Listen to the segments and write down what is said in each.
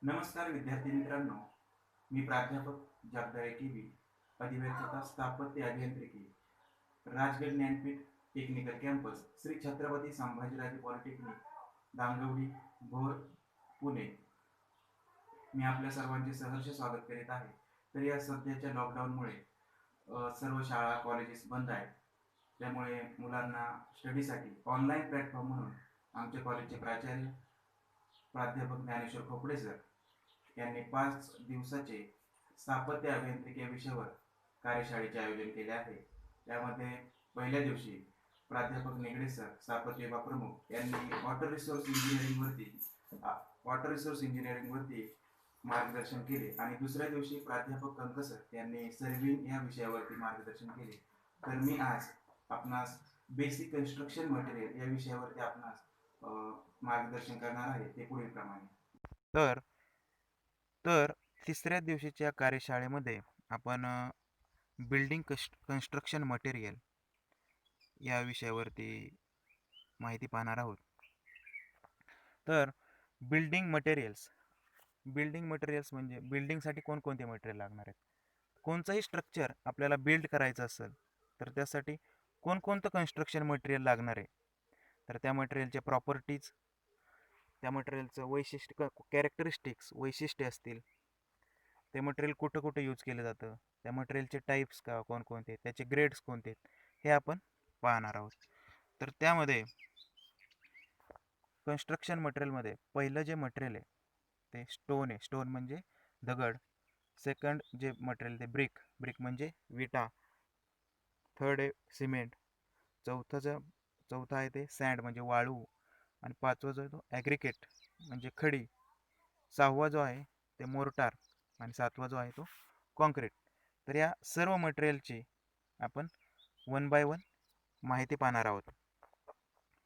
नमस्कार विद्यार्थी मित्रांनो, मी प्राध्यापक जगदाळे टी अधिव्यक्तता स्थापत्य अभियांत्रिकी, Rajgad Dnyanpeeth technical campus, Shri Chhatrapati Sambhajiraje polytechnic, Dangawadi, Bhor, Pune. मी आपल्या सर्वांचे सहर्ष स्वागत करीत आहे. तर या सध्याच्या लॉकडाऊनमुळे सर्व शाळा कॉलेजेस बंद आहेत. त्यामुळे मुलांना स्टडीसाठी ऑनलाईन प्लॅटफॉर्म म्हणून आमच्या कॉलेजचे प्राचार्य प्राध्यापक ज्ञानेश्वर खोपडे सर यांनी 5 दिवसाचे स्थापत्य अभियांत्रिकी या विषयावर कार्यशाळेचे आयोजन केले आहे. त्यामध्ये पहिल्या दिवशी प्राध्यापक निगडे सर, स्थापत्य विभाग प्रमुख, यांनी वॉटर रिसोर्स इंजिनिअरिंगवरती मार्गदर्शन केले आणि दुसऱ्या दिवशी प्राध्यापक कंकसर यांनी सर्विंग या विषयावरती मार्गदर्शन केले. तर मी आज आपणास बेसिक कन्स्ट्रक्शन मटेरियल या विषयावरती आपणास मार्गदर्शन करणार आहे. ते पुढील प्रमाणे. तर तर तिसऱ्या दिवशीच्या कार्यशाळेमध्ये आपण बिल्डिंग कन्स्ट्रक्शन मटेरियल या विषयावरती माहिती पाहणार आहोत. तर बिल्डिंग मटेरियल्स म्हणजे बिल्डिंगसाठी कोणकोणते मटेरियल लागणार आहेत. कोणतंही स्ट्रक्चर आपल्याला बिल्ड करायचं असेल तर त्यासाठी कोणकोणतं कन्स्ट्रक्शन मटेरियल लागणार आहे. तर त्या मटेरियलच्या प्रॉपर्टीज, त्या मटेरियलचं वैशिष्ट्य असतील, ते मटेरियल कुठं कुठं यूज केलं जातं, त्या मटेरियलचे टाईप्स कोणकोणते, त्याचे ग्रेड्स कोणते, हे आपण पाहणार आहोत. तर त्यामध्ये कन्स्ट्रक्शन मटेरियलमध्ये पहिलं जे मटेरियल आहे ते स्टोन आहे. स्टोन म्हणजे दगड. सेकंड जे मटेरियल ते ब्रिक म्हणजे विटा. थर्ड आहे सिमेंट. चौथा आहे ते सँड म्हणजे वाळू. आणि पाचवा जो आहे तो ॲग्रिकेट म्हणजे खडी. सहावा जो आहे ते मोर्टार आणि सातवा जो आहे तो कॉन्क्रीट. तर या सर्व मटेरियलची आपण वन बाय वन माहिती पाहणार आहोत.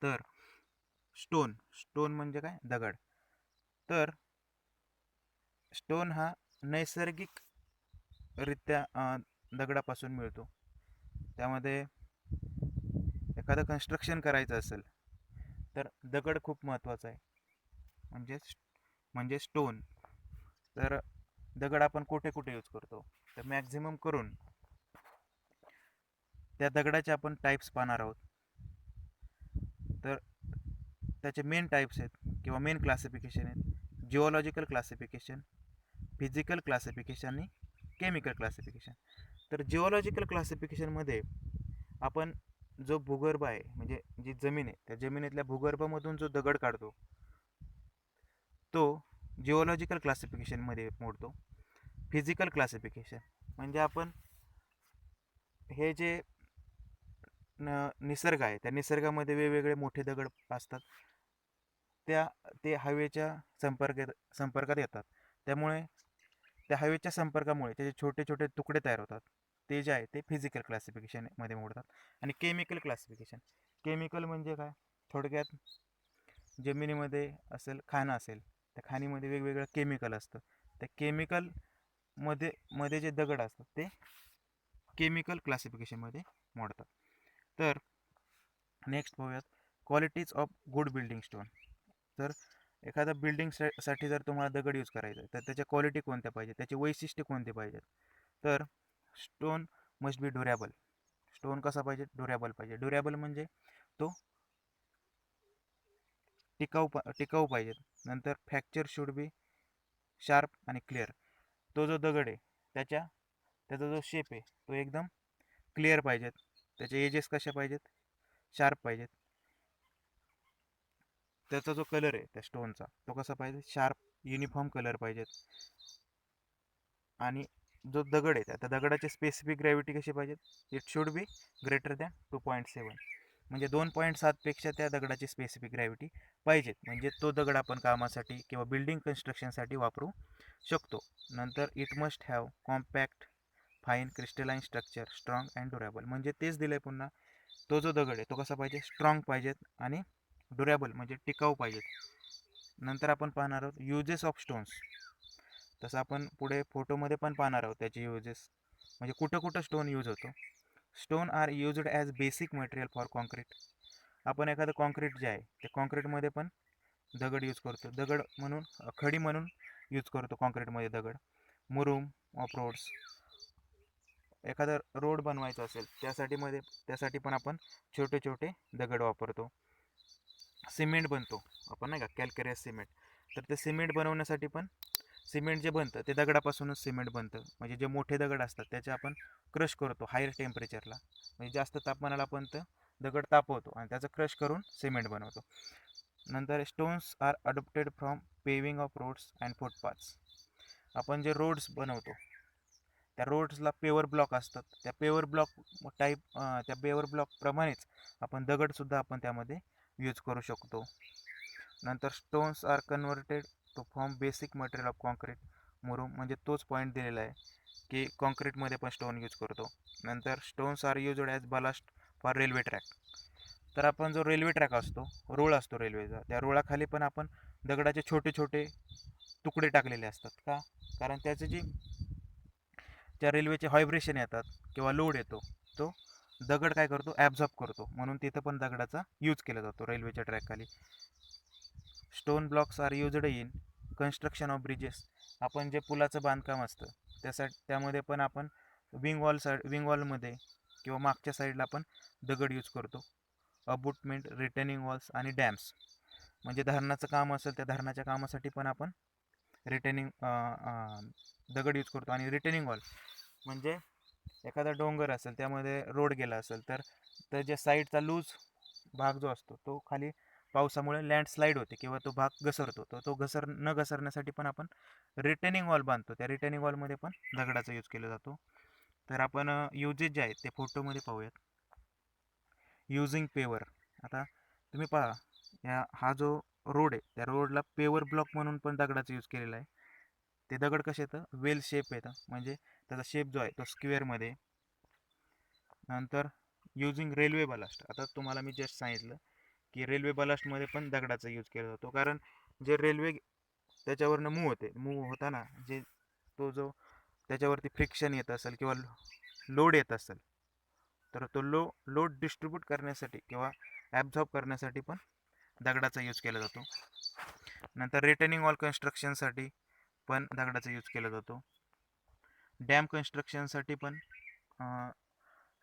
तर स्टोन म्हणजे काय? दगड. तर स्टोन हा नैसर्गिकरित्या दगडापासून मिळतो. त्यामध्ये एखादं कन्स्ट्रक्शन करायचं असेल तर दगड खूप महत्त्वाचा आहे. म्हणजे स्टोन. तर दगड आपण कुठे कुठे यूज करतो, तर मॅक्झिमम करून त्या दगडाचे आपण टाईप्स पाहणार आहोत. तर त्याचे मेन टाईप्स आहेत किंवा मेन क्लासिफिकेशन आहेत: जिओलॉजिकल क्लासिफिकेशन, फिजिकल क्लासिफिकेशन आणि केमिकल क्लासिफिकेशन. तर जिओलॉजिकल क्लासिफिकेशनमध्ये आपण जो भूगर्भ आहे, म्हणजे जी जमीन आहे, त्या जमिनीतल्या भूगर्भामधून जो दगड काढतो तो जिओलॉजिकल क्लासिफिकेशनमध्ये मोडतो. फिजिकल क्लासिफिकेशन म्हणजे आपण हे जे निसर्ग आहे, त्या निसर्गामध्ये वेगवेगळे मोठे दगड असतात, ते हवेच्या संपर्कात येतात. त्यामुळे त्या हवेच्या संपर्कामुळे त्याचे छोटे छोटे तुकडे तयार होतात. ते जे आहे ते फिजिकल क्लासिफिकेशनमध्ये मोडतात. आणि केमिकल म्हणजे काय? थोडक्यात जमिनीमध्ये खाणं असेल, त्या खाणीमध्ये वेगवेगळं केमिकल असतं. त्या केमिकल मध्ये जे दगड असतात ते केमिकल क्लासिफिकेशनमध्ये मोडतात. तर नेक्स्ट पाहूयात qualities of good building stone. तर एखादा बिल्डिंगसाठी जर तुम्हाला दगड यूज करायचा आहे तर त्याच्या क्वालिटी कोणत्या पाहिजे, त्याचे वैशिष्ट्य कोणते पाहिजेत. तर stone must be durable. Stone कसा पाहिजे? ड्युरेबल पाहिजे. ड्युरेबल म्हणजे तो टिकाऊ पाहिजे. नंतर फ्रॅक्चर शुड बी शार्प आणि क्लिअर. तो जो दगड आहे त्याचा जो शेप आहे तो एकदम क्लिअर पाहिजेत. त्याचे एजेस कशा पाहिजेत? शार्प पाहिजेत. त्याचा जो कलर आहे त्या स्टोनचा तो कसा पाहिजे? शार्प, युनिफॉर्म कलर पाहिजेत. आणि जो दगड आहे त्या दगडाची स्पेसिफिक ग्रॅव्हिटी कशी पाहिजे? It should be greater than 2.7. म्हणजे 2.7 पेक्षा त्या दगडाची स्पेसिफिक ग्रॅव्हिटी पाहिजेत. म्हणजे तो दगड आपण कामासाठी किंवा बिल्डिंग कन्स्ट्रक्शनसाठी वापरू शकतो. नंतर it must have compact fine crystalline structure, strong and durable. म्हणजे तेच दिलंय पुन्हा. तो जो दगड आहे तो कसा पाहिजे? स्ट्रॉंग पाहिजेत आणि ड्युरेबल म्हणजे टिकाऊ पाहिजेत. नंतर आपण पाहणार आहोत युजेस ऑफ स्टोन्स. तसं आपण पुढे फोटोमध्ये पण पाहणार आहोत त्याचे युजेस, म्हणजे कुठं कुठं स्टोन यूज होतो. Stone are used as basic material for concrete. आपण एखादं कॉन्क्रीट जे आहे ते कॉन्क्रीटमध्ये पण दगड यूज करतो. खडी म्हणून यूज करतो कॉन्क्रीटमध्ये दगड. मुरुम ऑफ रोड्स, एखादा रोड बनवायचा असेल त्यासाठी पण आपण छोटे छोटे दगड वापरतो. सिमेंट बनतो आपण नाही का, कॅल्केरियस सिमेंट. तर ते सिमेंट बनवण्यासाठी पण सिमेंट जे बनतं ते दगडापासूनच सिमेंट बनतं. म्हणजे जे मोठे दगड असतात त्याचे आपण क्रश करतो हायर टेम्परेचरला, म्हणजे जास्त तापमानाला आपण ते दगड तापवतो आणि त्याचं क्रश करून सिमेंट बनवतो. नंतर stones are adopted from paving of roads and footpaths. आपण जे रोड्स बनवतो त्या रोड्सला पेवर ब्लॉक असतात, त्या पेवर ब्लॉक त्या पेवर ब्लॉक प्रमाणेच आपण दगडसुद्धा आपण त्यामध्ये यूज करू शकतो. नंतर stones are converted to form basic material of concrete. मुरुम म्हणजे तोच पॉईंट दिलेला आहे की कॉन्क्रीटमध्ये पण स्टोन यूज करतो. नंतर stones are used as ballast for railway track. तर आपण जो रेल्वे ट्रॅक असतो, रोळ असतो रेल्वेचा, त्या रोळाखाली पण आपण दगडाचे छोटे छोटे तुकडे टाकलेले असतात. का? कारण त्याची ज्या रेल्वेचे व्हायब्रेशन येतात किंवा लोड येतो तो दगड काय करतो, ॲब्झॉर्ब करतो. म्हणून तिथं पण दगडाचा यूज केला जातो रेल्वेच्या ट्रॅकखाली. Stone blocks are used in construction of bridges. आपण जे पुलाचं बांधकाम असतं त्यामध्ये पण आपण विंग वॉलमध्ये किंवा मागच्या साईडला आपण दगड यूज करतो. अबुटमेंट, रिटेनिंग वॉल्स आणि डॅम्स, म्हणजे धरणाचं काम असेल त्या धरणाच्या कामासाठी पण आपण रिटेनिंग दगड यूज करतो. आणि रिटेनिंग वॉल म्हणजे एखादा डोंगर असेल त्यामध्ये रोड गेला असेल तर जे साईडचा लूज भाग जो असतो तो खाली पावसामुळे लँडस्लाईड होते किंवा तो भाग घसरतो, तो न घसरण्यासाठी पण आपण रिटेनिंग वॉल बांधतो. त्या रिटेनिंग वॉलमध्ये पण दगडाचा यूज केला जातो. तर आपण युजेस जे आहेत ते फोटोमध्ये पाहूयात. युजिंग पेवर. आता तुम्ही पहा, हा जो रोड आहे त्या रोडला पेवर ब्लॉक म्हणून पण दगडाचा यूज केलेला आहे. ते दगड कसे येतं, वेल शेप येतं, म्हणजे त्याचा शेप जो आहे तो स्क्वेअरमध्ये. नंतर युजिंग रेल्वे बलास्ट. आता तुम्हाला मी जस्ट सांगितलं की रेल्वे बलास्टमध्ये पण दगडाचा यूज केला जातो. कारण जे रेल्वे त्याच्यावरनं मूव्ह होताना जे तो जो त्याच्यावरती फ्रिक्शन येत असेल किंवा लोड येत असेल तर तो लोड डिस्ट्रीब्यूट करण्यासाठी किंवा ॲब्झॉर्ब करण्यासाठी पण दगडाचा यूज केला जातो. नंतर रिटेनिंग वॉल कन्स्ट्रक्शनसाठी पण दगडाचा यूज केला जातो. डॅम कन्स्ट्रक्शनसाठी पण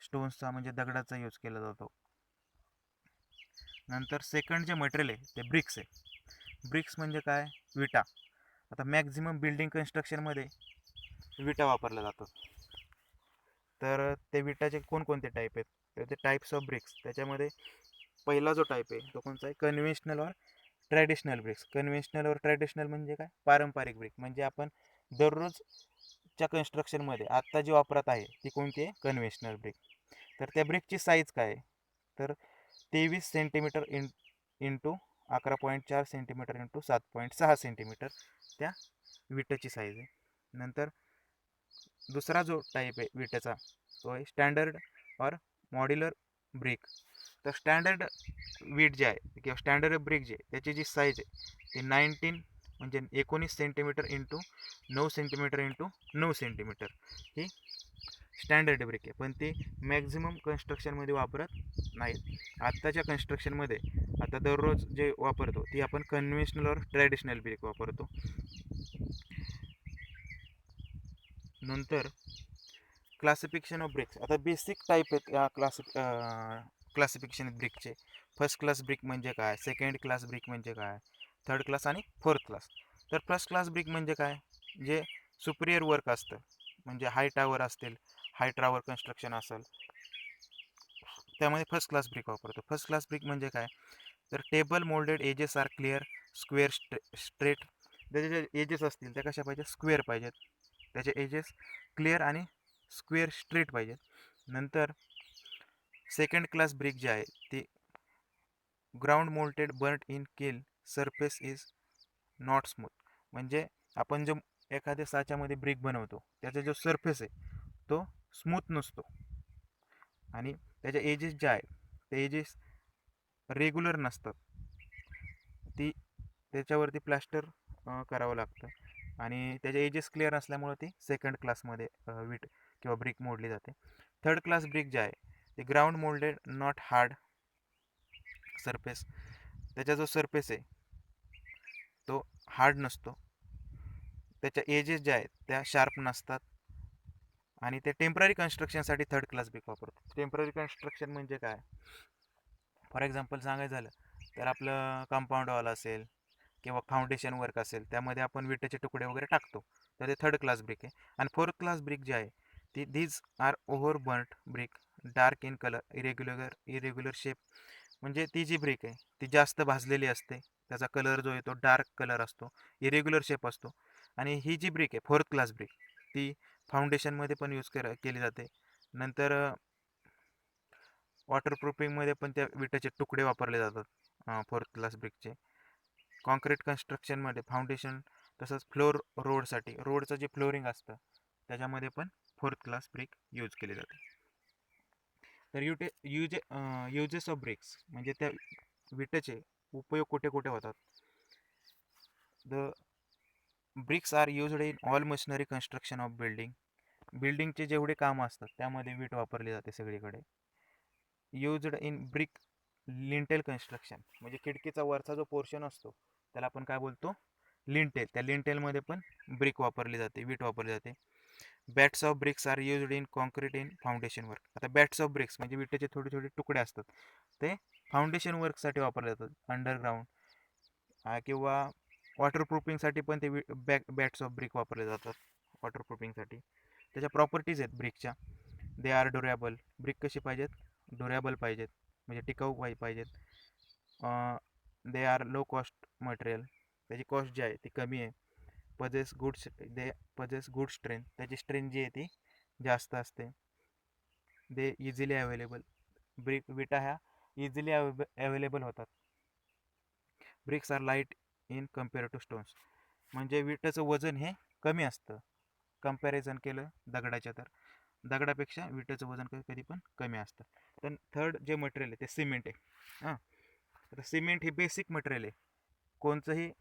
स्टोन्सचा म्हणजे दगडाचा यूज केला जातो. नंतर सेकंड जे मटेरियल आहे ते ब्रिक्स आहे. ब्रिक्स म्हणजे काय, विटा. आता मॅक्झिमम बिल्डिंग कन्स्ट्रक्शनमध्ये विटा वापरल्या जातात. तर ते विटाचे कोणकोणते टाईप आहेत, तर ते टाईप्स ऑफ ब्रिक्स. त्याच्यामध्ये पहिला जो टाईप आहे तो कोणता आहे, कन्व्हेन्शनल और ट्रॅडिशनल ब्रिक्स. कन्व्हेन्शनल और ट्रॅडिशनल म्हणजे काय, पारंपरिक ब्रिक. म्हणजे आपण दररोजच्या कन्स्ट्रक्शनमध्ये आत्ता जी वापरत आहे ती कोणती आहे, कन्व्हेन्शनल ब्रिक. तर त्या ब्रिकची साईज काय आहे, तर 23 centimetre into 11.4 centimetre into 7.6 centimetre त्या विटेची साईज आहे. नंतर दुसरा जो टाईप आहे विटेचा तो आहे स्टँडर्ड और मॉड्युलर ब्रिक. तर स्टँडर्ड वीट जे आहे किंवा स्टँडर्ड ब्रिक जे त्याची जी साईज आहे ती 19 centimetre into 9 centimetre into 9 centimetre ही स्टँडर्ड ब्रिक आहे. पण ती मॅक्झिमम कन्स्ट्रक्शनमध्ये वापरत नाहीत. आत्ताच्या कन्स्ट्रक्शनमध्ये आता दररोज जे वापरतो ती आपण कन्व्हेन्शनल और ट्रॅडिशनल ब्रिक वापरतो. नंतर क्लासिफिकेशन ऑफ ब्रिक्स. आता बेसिक टाईप आहेत या क्लासिफिकेशन ब्रिकचे. फर्स्ट क्लास ब्रिक म्हणजे काय, सेकंड क्लास ब्रिक म्हणजे काय, थर्ड क्लास आणि फोर्थ क्लास. तर फर्स्ट क्लास ब्रिक म्हणजे काय, जे सुपिरियर वर्क असतं, म्हणजे हाय टावर असतील, हाय टावर कन्स्ट्रक्शन असेल त्यामध्ये फर्स्ट क्लास ब्रिक वापरतो. फर्स्ट क्लास ब्रिक म्हणजे काय, तर table moulded edges are clear, square, straight. त्याचे जे एजेस असतील त्या कशा पाहिजेत, स्क्वेअर पाहिजेत. त्याचे एजेस क्लिअर आणि स्क्वेअर स्ट्रेट पाहिजेत. नंतर सेकंड क्लास ब्रिक जे आहे ते ग्राउंड मोल्टेड बर्ट इन केल, सरफेस इज नॉट स्मूथ. म्हणजे आपण जो एखाद्या साच्यामध्ये ब्रिक बनवतो त्याचा जो सरफेस आहे तो स्मूथ नसतो आणि त्याच्या एजेस जे आहे ते एजेस रेग्युलर नसतात. त्याच्यावरती प्लॅस्टर करावं लागतं आणि त्याचे एजेस क्लिअर असल्यामुळे ती सेकंड क्लासमध्ये वीट किंवा ब्रिक मोडली जाते. थर्ड क्लास ब्रिक जे आहे ते ground moulded not hard surface. त्याचा जो सरफेस आहे तो हार्ड नसतो त्याच्या एजेस ज्या आहेत त्या शार्प नसतात आणि ते टेम्पररी कन्स्ट्रक्शनसाठी थर्ड क्लास ब्रिक वापरतात. टेम्पररी कन्स्ट्रक्शन म्हणजे काय? फॉर एक्झाम्पल सांगायचं झालं तर आपलं कंपाऊंड वॉल असेल किंवा फाउंडेशन वर्क असेल, त्यामध्ये आपण विटेचे तुकडे वगैरे टाकतो, तर ते थर्ड क्लास ब्रिक आहे. आणि फोर्थ क्लास ब्रिक जे आहे ती these are over burnt brick, dark in colour, irregular shape. म्हणजे ती जी ब्रिक आहे ती जास्त भाजलेली असते, त्याचा कलर जो आहे तो डार्क कलर असतो, इरेग्युलर शेप असतो. आणि ही जी ब्रिक आहे फोर्थ क्लास ब्रिक, ती फाउंडेशनमध्ये पण केली जाते. नंतर वॉटरप्रूफिंगमध्ये पण त्या विटाचे तुकडे वापरले जातात फोर्थ क्लास ब्रिकचे. कॉन्क्रीट कन्स्ट्रक्शनमध्ये फाउंडेशन, तसंच फ्लोर रोडसाठी रोडचं जे फ्लोरिंग असतं त्याच्यामध्ये पण फोर्थ क्लास ब्रिक यूज केले जाते. तर युजेस ऑफ ब्रिक्स म्हणजे त्या विटेचे उपयोग कुठे कुठे होतात. The bricks are used in all machinery construction of बिल्डिंगचे जेवढे कामं असतात त्यामध्ये वीट वापरली जाते सगळीकडे. Used in brick lintel construction म्हणजे खिडकीचा वरचा जो पोर्शन असतो त्याला आपण काय बोलतो? लिंटेल. त्या लिंटेलमध्ये पण ब्रिक वापरली जाते, वीट वापरली जाते. Bats of BRICS are used in concrete in foundation work. आता बॅट्स ऑफ ब्रिक्स म्हणजे विटेचे छोटे छोटे तुकडे असतात, ते फाउंडेशन वर्कसाठी वापरले जातात अंडरग्राऊंड, किंवा वॉटरप्रूफिंगसाठी पण ते बॅट्स ऑफ ब्रिक वापरले जातात वॉटरप्रूफिंगसाठी. त्याच्या प्रॉपर्टीज आहेत ब्रिकच्या. They are durable. ब्रिक कशी पाहिजेत? ड्युरेबल पाहिजेत, म्हणजे टिकाऊ पाहिजेत. They are low cost material. त्याची कॉस्ट जी आहे ती कमी आहे. Possess good strength. त्याची स्ट्रेंथ जी आहे ती जास्त असते. They easily available. विटा ह्या इझिली अवेलेबल होतात. Bricks are light in compare to stones. म्हणजे विटाचं वजन हे कमी असतं कम्पॅरिझन केलं दगडाच्या, तर दगडापेक्षा विटेचं वजन कधी पण कमी असतं. तर थर्ड जे मटेरियल आहे ते सिमेंट आहे. हां, तर सिमेंट हे बेसिक मटेरियल आहे. कोणतंही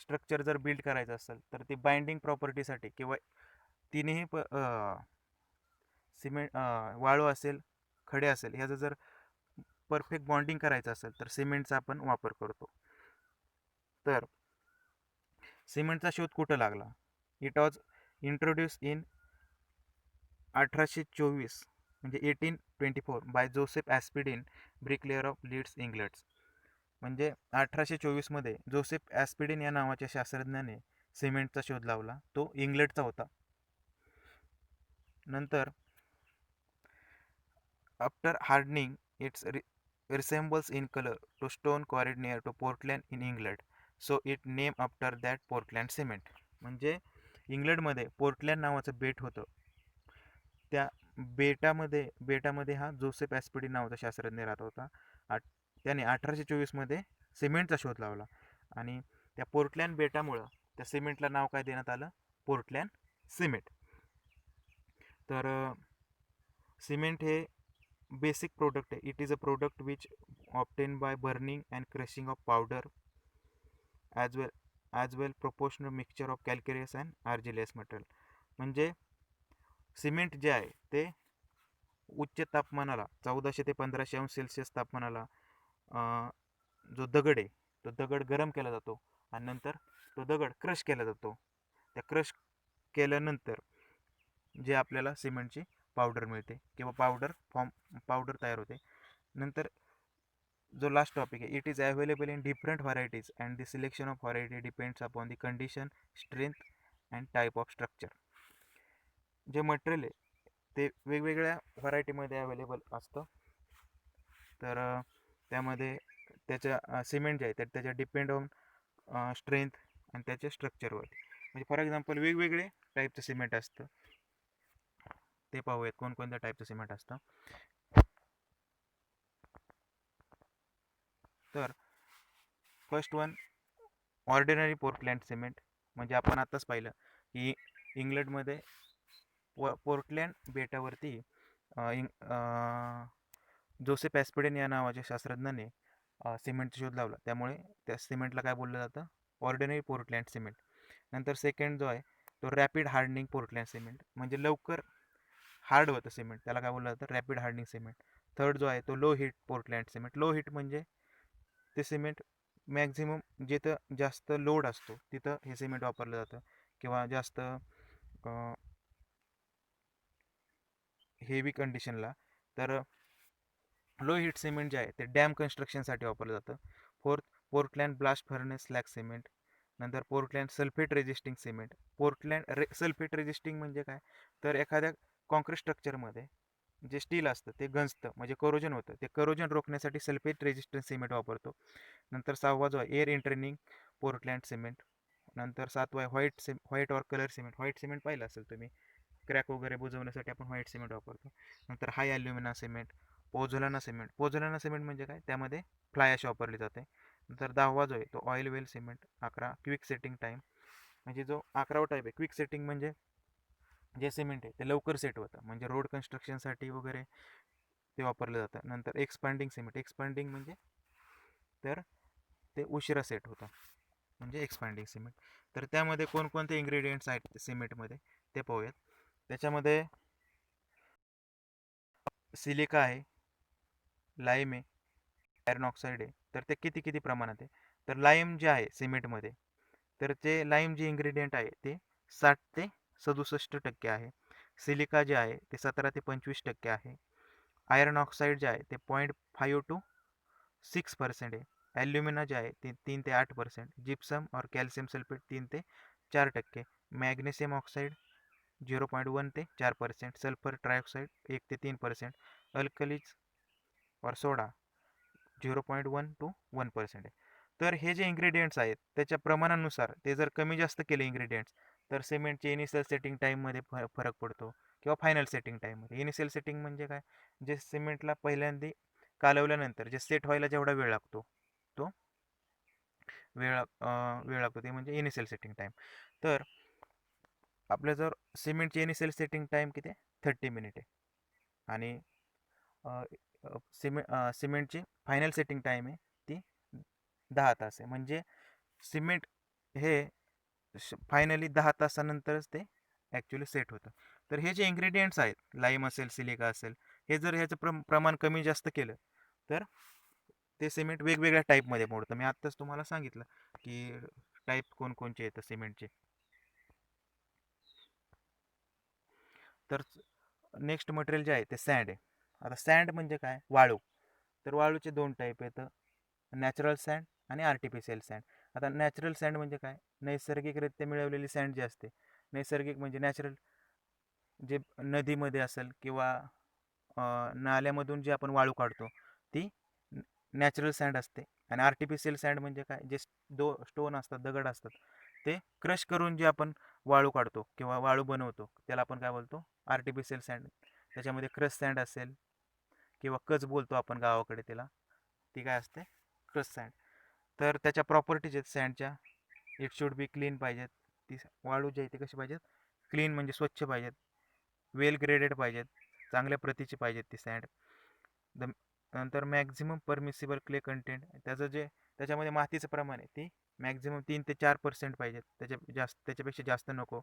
स्ट्रक्चर जर बिल्ड करायचं असेल तर ती बाइंडिंग प्रॉपर्टीसाठी किंवा तिन्ही सिमेंट, वाळू असेल, खडे असेल, ह्याचं जर परफेक्ट बॉन्डिंग करायचं असेल तर सिमेंटचा आपण वापर करतो. तर सिमेंटचा शोध कुठं लागला? इट वॉज इंट्रोड्यूस इन 1824 म्हणजे 1824 by Joseph Aspdin, bricklayer of Leeds, England. म्हणजे 1824मध्ये जोसेफ ॲस्पिडिन या नावाच्या शास्त्रज्ञाने सिमेंटचा शोध लावला, तो इंग्लंडचा होता. नंतर after hardening its resembles in colour to stone quarried near to Portland in England, so it name after that Portland cement. म्हणजे इंग्लंडमध्ये पोर्टलँड नावाचं बेट होतं, त्या बेटामध्ये हा जोसेफ ॲस्पिडिन नावाचा शास्त्रज्ञ राहत होता. त्याने 1824मध्ये सिमेंटचा शोध लावला आणि त्या पोर्टलँड बेटामुळं त्या सिमेंटला नाव काय देण्यात आलं? Portland cement. तर सिमेंट हे बेसिक प्रोडक्ट आहे. It is a product which obtain by burning and crushing of powder as well proportional mixture of calcareous and argillaceous material. म्हणजे सिमेंट जे आहे ते उच्च तापमानाला 1400 ते 1500 अंश सेल्सिअस तापमानाला जो दगड आहे तो दगड गरम केला जातो आणि नंतर तो दगड क्रश केला जातो. त्या क्रश केल्यानंतर जे आपल्याला सिमेंटची पावडर मिळते किंवा पावडर तयार होते. नंतर जो लास्ट टॉपिक आहे, it is available in different varieties and the selection of variety depends upon the condition, strength and type of structure. जे मटेरियल आहे ते वेगवेगळ्या व्हरायटीमध्ये अवेलेबल असतं. तर त्यामध्ये त्याच्या सिमेंट जे आहे तर त्याच्या डिपेंड ऑन स्ट्रेंथ आणि त्याच्या स्ट्रक्चरवर. म्हणजे फॉर एक्झाम्पल वेगवेगळे टाईपचं सिमेंट असतं, ते पाहूयात कोणकोणत्या टाईपचं सिमेंट असतं. तर first one, ordinary Portland cement. म्हणजे आपण आत्ताच पाहिलं की इंग्लंडमध्ये पोर्टलँड बेटावरती जोसेफ ॲस्पिडिन या नावाच्या शास्त्रज्ञाने सिमेंटचा शोध लावला, त्यामुळे त्या सिमेंटला काय बोललं जातं? Ordinary Portland cement. नंतर सेकंड जो आहे तो रॅपिड हार्डनिंग पोर्टलँड सिमेंट, म्हणजे लवकर हार्ड होतं सिमेंट, त्याला काय बोललं जातं? Rapid hardening cement. थर्ड जो आहे तो low heat Portland cement. Low heat म्हणजे ते सिमेंट मॅक्झिमम जिथं जास्त लोड असतो तिथं हे सिमेंट वापरलं जातं, किंवा जास्त हेवी कंडिशनला तर लो हीट सिमेंट जे आहे ते डॅम कन्स्ट्रक्शनसाठी वापरलं जातं. Portland blast furnace slag cement, नंतर Portland sulphate resisting cement. Sulphate resisting म्हणजे काय, तर एखाद्या कॉन्क्रीट स्ट्रक्चरमध्ये जे स्टील असतं ते गंजतं, म्हणजे करोजन होतं, ते करोजन रोखण्यासाठी सल्फेट रेजिस्टन्स सिमेंट वापरतो. नंतर 6वा जो आहे एअर इंटरनिंग पोर्टलँड सिमेंट. नंतर 7वा आहे white or colour cement. White cement पाहिलं असेल तुम्ही, क्रॅक वगैरे बुजवण्यासाठी आपण व्हाईट सिमेंट वापरतो. नंतर हाय अल्युमिना सिमेंट, पोझोलाना सिमेंट म्हणजे काय, त्यामध्ये फ्लाय ॲश वापरली जाते. नंतर 10वा जो आहे तो ऑइल वेल सिमेंट. 11 क्विक सेटिंग टाईम, म्हणजे जो 11वा टाईप आहे क्विक सेटिंग, म्हणजे जे सिमेंट आहे ते लवकर सेट होतं, म्हणजे रोड कन्स्ट्रक्शनसाठी वगैरे ते वापरलं जातं. नंतर एक्सपांडिंग सिमेंट. एक्सपांडिंग म्हणजे तर ते उशिरा सेट होतं, म्हणजे एक्सपांडिंग सिमेंट. तर त्यामध्ये कोणकोणते इन्ग्रेडियंट्स आहेत सिमेंटमध्ये ते पाहूयात. त्याच्यामध्ये सिलिका आहे, लाईम आहे, आयर्न ऑक्साईड आहे. तर ते किती किती प्रमाणात आहे, तर लाईम जे आहे सिमेंटमध्ये, तर ते लाईम जे इन्ग्रेडियंट आहे ते 60 ते 67% आहे. सिलिका जे आहे ते 17 ते 25% आहे. आयर्न ऑक्साईड जे आहे ते 0.5 टू 6% आहे. ॲल्युमिना जे आहे ते 3 ते 8%. जिप्सम और कॅल्शियम सल्फेट 3 ते 4%. मॅग्नेशियम ऑक्साईड 0.1 ते 4%. सल्फर ट्रायऑक्साईड 1 ते 3%. अल्कलीज और सोडा 0.1 टू 1% आहे. तर हे जे इन्ग्रेडियंट्स आहेत त्याच्या प्रमाणानुसार ते जर कमी जास्त केले इन्ग्रेडियंट्स, तर सिमेंटचे इनिशियल सेटिंग टाईममध्ये फरक पडतो, किंवा फायनल सेटिंग टाईममध्ये. इनिशियल सेटिंग म्हणजे काय, जे सिमेंटला पहिल्यांदा कालवल्यानंतर जे सेट व्हायला जेवढा वेळ लागतो तो वेळ लागतो ते म्हणजे इनिशियल सेटिंग टाईम. तर आपल्या जर सिमेंटची इनिशियल सेटिंग टाईम किती आहे, 30 मिनिट आहे. आणि सिमेंटची फायनल सेटिंग टाईम आहे ती 10 तास आहे. म्हणजे सिमेंट हे फायनली 10 तासानंतरच ते ॲक्च्युली सेट होतं. तर हे जे इन्ग्रेडियंट्स आहेत, लाईम असेल, सिलिका असेल, हे जर ह्याचं प्रमाण कमी जास्त केलं तर ते सिमेंट वेगवेगळ्या टाईपमध्ये मोडतं. मी आत्ताच तुम्हाला सांगितलं की टाईप कोणकोणचे येतं सिमेंटचे. तर नेक्स्ट मटेरियल जे आहे ते सँड आहे. आता सँड म्हणजे काय, वाळू. तर वाळूचे 2 टाईप येतं, नॅचरल सँड आणि आर्टिफिशियल सँड. आता नॅचरल सँड म्हणजे काय, नैसर्गिकरित्या मिळवलेली सँड जी असते, नैसर्गिक म्हणजे नॅचरल, जे नदीमध्ये असेल किंवा नाल्यामधून जे आपण वाळू काढतो ती नॅचरल सँड असते. आणि आर्टिफिशियल सँड म्हणजे काय, जे स्टोन असतात, दगड असतात, ते क्रश करून जे आपण वाळू काढतो किंवा वाळू बनवतो त्याला आपण काय बोलतो, आर्टिफिशियल सँड. त्याच्यामध्ये क्रश सँड असेल किंवा कच बोलतो आपण गावाकडे त्याला, ती काय असते, क्रश सँड. तर त्याच्या प्रॉपर्टीज आहेत सँडच्या. इट शुड बी क्लीन पाहिजेत, ती वाळू जी आहे ती कशी पाहिजेत, क्लीन म्हणजे स्वच्छ पाहिजेत, वेल ग्रेडेड पाहिजेत, चांगल्या प्रतीची पाहिजेत ती सँड. नंतर मॅक्झिमम परमिसिबल क्ले कंटेंट, त्याच्यामध्ये मातीचं प्रमाण आहे ती मॅक्झिमम 3 ते 4% पाहिजेत, त्याच्यापेक्षा जास्त नको.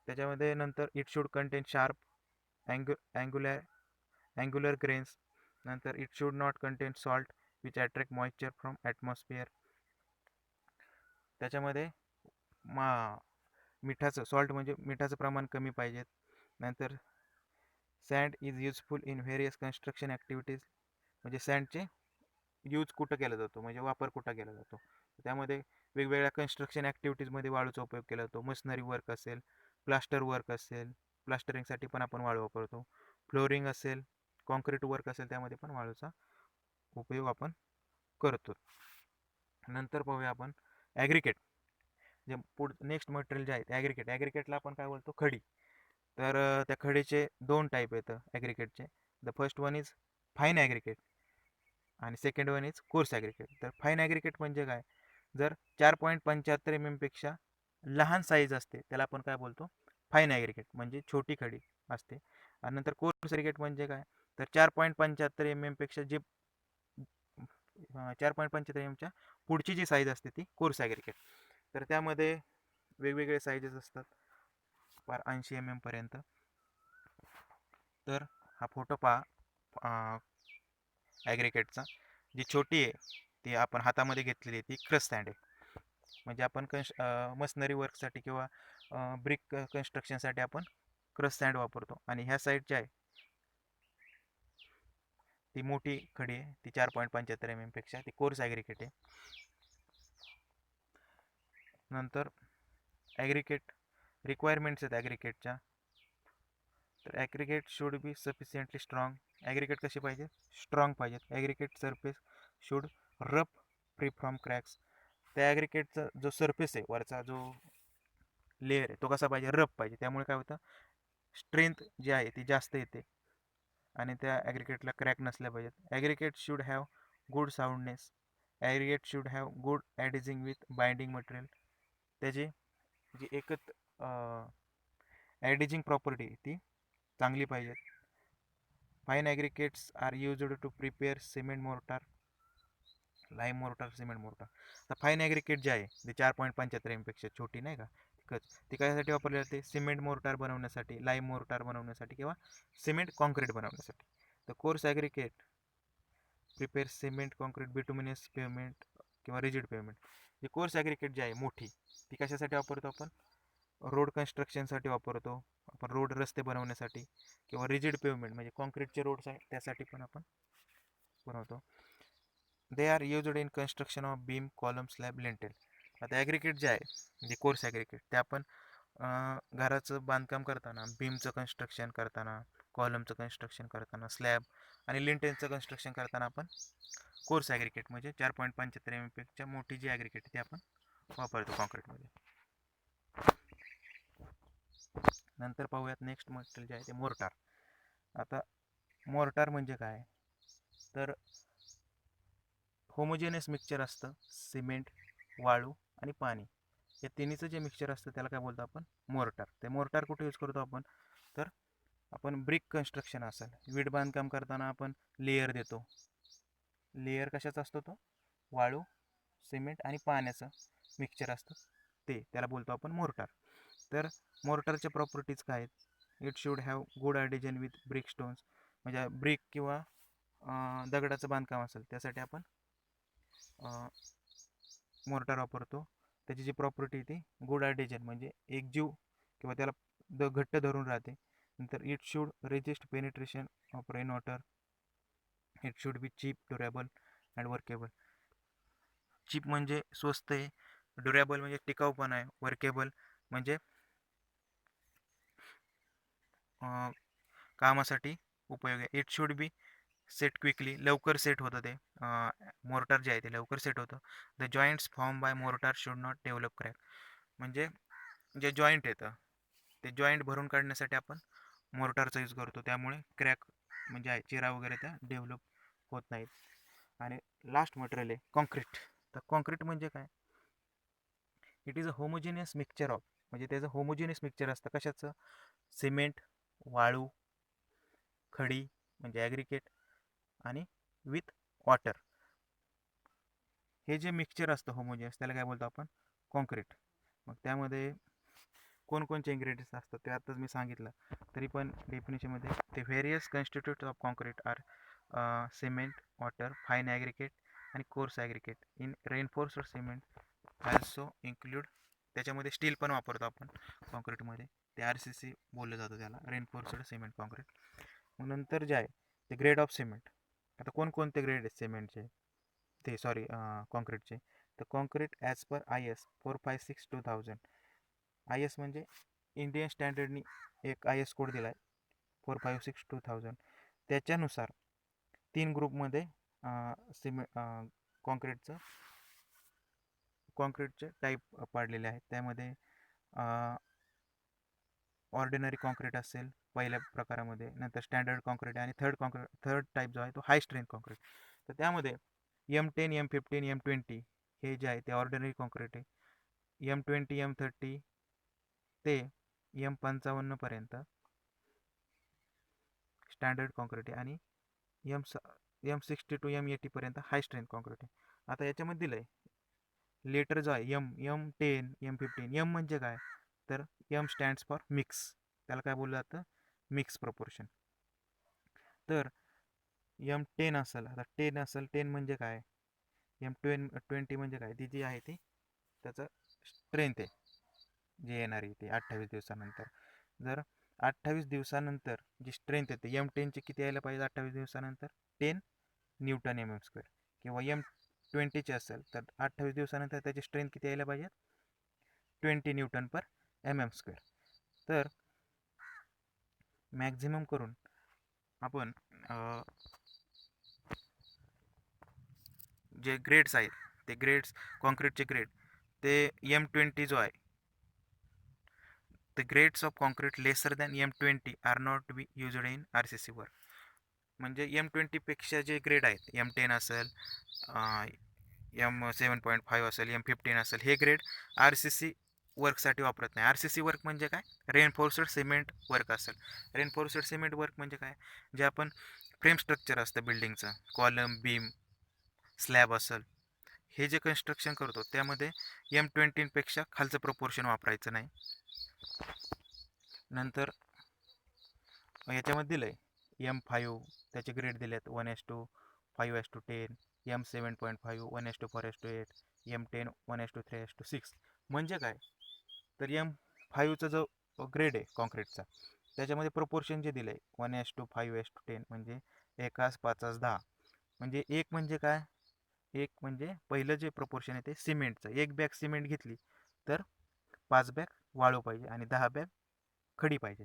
त्याच्यामध्ये नंतर it should contain sharp angular grains. नंतर it should not contain salt which attract moisture from atmosphere. त्याच्यामध्ये मिठाचं, सॉल्ट म्हणजे मिठाचं प्रमाण कमी पाहिजेत. नंतर sand is useful in various construction activities, म्हणजे सँडचे यूज कुठं केला जातो, म्हणजे वापर कुठं केला जातो, त्यामध्ये वेगवेगळ्या कन्स्ट्रक्शन ॲक्टिव्हिटीजमध्ये वाळूचा उपयोग केला जातो. मशनरी वर्क असेल, प्लास्टर वर्क असेल, प्लास्टरिंगसाठी पण आपण वाळू वापरतो. फ्लोरिंग असेल, कॉन्क्रीट वर्क असेल, त्यामध्ये पण वाळूचा उपयोग आपण करतो. नंतर पाहूया आपण ॲग्रिकेट. जे नेक्स्ट मटेरियल जे आहे ॲग्रिकेटला आपण काय बोलतो, खडी. तर त्या खडीचे 2 टाईप येतं ॲग्रिकेटचे. The first one is fine aggregate आणि second one is coarse aggregate. तर फाईन ॲग्रिकेट म्हणजे काय, जर 4.75 mm पेक्षा लहान साईज असते त्याला आपण काय बोलतो, फाईन ॲग्रिकेट, म्हणजे छोटी खडी असते. आणि नंतर कोर्स ॲग्रिकेट म्हणजे काय, तर 4.75 mm पेक्षा जे 4.75 mm पुढची जी साईज असते ती कोर्स ॲग्रिकेट. तर त्यामध्ये वेगवेगळे साईजेस असतात, 80 mm पर्यंत. तर हा फोटो पहा ॲग्रिकेटचा. जी छोटी आहे ती आपण हातामध्ये घेतलेली आहे ती क्रश सँड आहे. म्हणजे आपण मशनरी वर्कसाठी किंवा ब्रिक कन्स्ट्रक्शनसाठी आपण क्रश सँड वापरतो. आणि ह्या साईडची आहे ती मोठी खडी आहे, ती 4.75 पेक्षा ती कोर्स ॲग्रिकेट आहे. नंतर ॲग्रिकेट रिक्वायरमेंट्स आहेत ॲग्रिकेटच्या. तर aggregate should be sufficiently strong. Aggregate कशी पाहिजे? स्ट्रॉंग पाहिजेत. Aggregate surface should rough free from cracks. त्या ॲग्रिगेटचा जो सरफेस आहे वरचा जो लेअर आहे तो कसा पाहिजे? रफ पाहिजे. त्यामुळे काय होतं, स्ट्रेंथ जी आहे ती जास्त येते आणि त्या ॲग्रिगेटला क्रॅक नसल्या पाहिजेत. Aggregate should have good soundness. Aggregate should have good adhesion with binding material. त्याची जी एकच ॲडिजिंग प्रॉपर्टी ती चांगली पाहिजे. Fine aggregates are used to prepare cement mortar, lime mortar, cement mortar. तर फाईन ॲग्रिगेट जे आहे ते 4.75 पेक्षा छोटी नाही का, ती कशासाठी वापरली जाते? सिमेंट मोर्टार बनवण्यासाठी, लाईम मोर्टार बनवण्यासाठी किंवा सिमेंट कॉन्क्रीट बनवण्यासाठी. तर course aggregate prepare cement concrete bituminous pavement किंवा रिजिड पेवमेंट. जी कोर्स ॲग्रिगेट जी आहे मोठी ती कशासाठी वापरतो आपण? रोड कन्स्ट्रक्शनसाठी वापरतो आपण, रोड रस्ते बनवण्यासाठी, किंवा रिजिड पेवमेंट म्हणजे कॉन्क्रीटचे रोड्स आहे त्यासाठी पण आपण बनवतो. They are used in construction of beam, column, slab, lintel. आता ॲग्रिगेट जे आहे म्हणजे कोर्स ॲग्रिगेट ते आपण घराचं बांधकाम करताना, बीमचं कन्स्ट्रक्शन करताना, कॉलमचं कन्स्ट्रक्शन करताना, स्लॅब आणि लिंटेलचं कन्स्ट्रक्शन करताना आपण कोर्स ॲग्रिगेट म्हणजे 4.75 पेक्षा मोठी जी ॲग्रिगेट ती आपण वापरतो कॉन्क्रीटमध्ये. नंतर पाहूयात नेक्स्ट मटेरियल जे आहे ते मोर्टार. आता मोर्टार म्हणजे काय? तर होमोजेनियस मिक्सचर असतं सिमेंट, वाळू आणि पाणी, या तिन्हीचं जे मिक्सचर असतं त्याला काय बोलतो आपण? मोर्टार. ते मोर्टार कुठे यूज करतो आपण? तर आपण ब्रिक कन्स्ट्रक्शन असेल, वीट बांधकाम करताना आपण लेयर देतो. लेयर कशाचा असतो? तो वाळू, सिमेंट आणि पाण्याचं मिक्सचर असतं त्याला बोलतो आपण मोर्टार. तर मोर्टारच्या प्रॉपर्टीज काय आहेत? It should have good adhesion with brick stones. म्हणजे ब्रिक किंवा दगडाचं बांधकाम असेल त्यासाठी आपण मोर्टार वापरतो. त्याची जी प्रॉपर्टी ती गुड ॲडिजन म्हणजे एकजीव किंवा त्याला घट्ट धरून राहते. नंतर it should resist penetration of rain water. It should be cheap, durable and workable. Cheap म्हणजे स्वस्त आहे, ड्युरेबल म्हणजे टिकाऊपणा आहे, वर्केबल म्हणजे कामासाठी उपयोग आहे. It should B set quickly, लवकर सेट होतं ते मोर्टार जे आहे ते लवकर सेट होतं. The joints form by mortar should not develop crack. म्हणजे जे जॉईंट येतं ते जॉईंट भरून काढण्यासाठी आपण मोर्टारचा यूज करतो. त्यामुळे क्रॅक म्हणजे आहे चिरा वगैरे त्या डेव्हलप होत नाहीत. आणि लास्ट मटेरियल आहे कॉन्क्रीट. तर कॉन्क्रीट म्हणजे काय? It is a homogeneous mixture of, म्हणजे त्याचं होमोजेनियस मिक्सचर असतं कशाचं? सिमेंट, वाळू, खडी म्हणजे ॲग्रिकेट आणि विथ वॉटर. हे जे मिक्सचर असतं होमोजेनियस त्याला काय बोलतो आपण? कॉन्क्रीट. मग त्यामध्ये कोणकोणचे इन्ग्रेडियंट्स असतात ते आताच मी सांगितलं, तरी पण डेफिनेशनमध्ये ते various constitute of concrete are cement, water, fine aggregate आणि coarse aggregate. In reinforced cement also include. त्याच्यामध्ये स्टील पण वापरतो आपण कॉन्क्रीटमध्ये, ते RCC बोललं जातं त्याला, रेनफोर्स्ड सिमेंट कॉन्क्रीट. मग नंतर जे आहे ते ग्रेड ऑफ सिमेंट. आता कोणकोणते ग्रेड आहेत सिमेंटचे ते कॉन्क्रीटचे? तर concrete as per IS 456/2000. IS म्हणजे इंडियन स्टँडर्डनी एक IS कोड दिला आहे 456/2000. त्याच्यानुसार 3 ग्रुपमध्ये कॉन्क्रीटचं कॉन्क्रीटचे टाईप पाडलेले आहेत. त्यामध्ये ऑर्डिनरी कॉन्क्रीट असेल पहिल्या प्रकारामध्ये, नंतर स्टँडर्ड कॉन्क्रीट आणि थर्ड टाईप जो आहे तो हाय स्ट्रेंथ कॉन्क्रीट. तर त्यामध्ये M10, M15, M20 हे जे आहे ते ऑर्डिनरी कॉन्क्रीट आहे. M20, M30 ते M55 पर्यंत स्टँडर्ड कॉन्क्रीट आहे आणि M60 to M80 पर्यंत हाय स्ट्रेंथ कॉन्क्रीट आहे. आता याच्यामध्ये दिलं आहे लेटर जो आहे M10, M15. M म्हणजे काय? तर M स्टँड्स फॉर मिक्स, त्याला काय बोललं जातं? Mix proportion. तर M10 असेल, आता 10 असेल, 10 म्हणजे काय, M20 म्हणजे काय, ती जी आहे ती त्याचं स्ट्रेंथ आहे जी येणार आहे ती 28 दिवसानंतर. जर 28 दिवसानंतर जी स्ट्रेंथ येते M10ची किती यायला पाहिजे 28 दिवसानंतर, 10 न्यूटन एम एम स्क्वेअर. किंवा M20ची असेल तर 28 दिवसानंतर त्याची स्ट्रेंथ किती यायला पाहिजे, 20 Newton per M M square. तर मॅक्झिमम करून आपण जे ग्रेड्स आहेत ते ग्रेड्स, कॉन्क्रीटचे ग्रेड, ते M20 जो आहे, the grades of concrete lesser than M20 are not be used in RCC work. म्हणजे M20पेक्षा जे ग्रेड आहेत, M10 असेल, M7.5 असेल, M15 असेल, हे ग्रेड RCC वर्कसाठी वापरत नाही. RCC वर्क म्हणजे काय, रेनफोर्स्ड सिमेंट वर्क असेल. रेनफोर्स्ड सिमेंट वर्क म्हणजे काय, जे आपण फ्रेम स्ट्रक्चर असतं बिल्डिंगचं, कॉलम, बीम, स्लॅब असेल, हे जे कन्स्ट्रक्शन करतो त्यामध्ये M20पेक्षा खालचं प्रपोर्शन वापरायचं नाही. नंतर याच्यामध्ये दिलं आहे M5, त्याचे ग्रेड दिलेत 1:5, 5:10, M7.5 1:4:8, M10 1:3:6. म्हणजे काय, तर M5चा जो ग्रेड आहे कॉन्क्रीटचा, त्याच्यामध्ये प्रपोर्शन जे दिलं आहे 1:5:10, म्हणजे 1:5:10. म्हणजे एक म्हणजे काय, एक म्हणजे पहिलं जे प्रपोर्शन आहे ते सिमेंटचं, एक बॅग सिमेंट घेतली तर 5 बॅग वाळू पाहिजे आणि 10 बॅग खडी पाहिजे.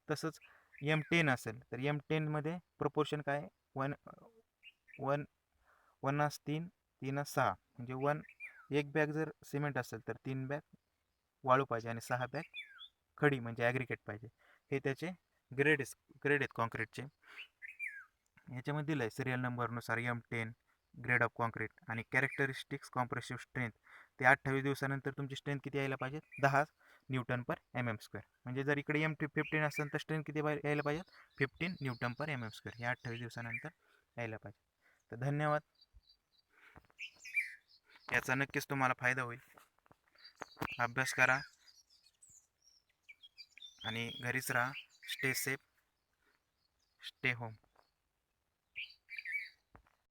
तसंच M10 असेल तर M10मध्ये प्रपोर्शन काय, 1:3, 3:6. म्हणजे एक बॅग जर सिमेंट असेल तर 3 बॅग वाळू पाहिजे आणि 6 बॅग खडी म्हणजे ॲग्रिकेट पाहिजे. हे त्याचे ग्रेड आहेत कॉन्क्रीटचे. याच्यामध्ये दिलं आहे सिरियल नंबरनुसार M10 ग्रेड ऑफ कॉन्क्रीट आणि कॅरेक्टरिस्टिक्स कॉम्प्रेसिव्ह स्ट्रेंथ. ते 28 दिवसानंतर तुमची स्ट्रेंथ किती यायला पाहिजे, 10 newton per M M square. म्हणजे जर इकडे M15 असेल तर स्ट्रेंथ किती यायला पाहिजे, 15 Newton per M M square. हे 28 दिवसानंतर यायला पाहिजे. तर धन्यवाद, याचा नक्कीच तुम्हाला फायदा होईल. अभ्यास करा आणि घरीच राहा. Stay safe, stay home.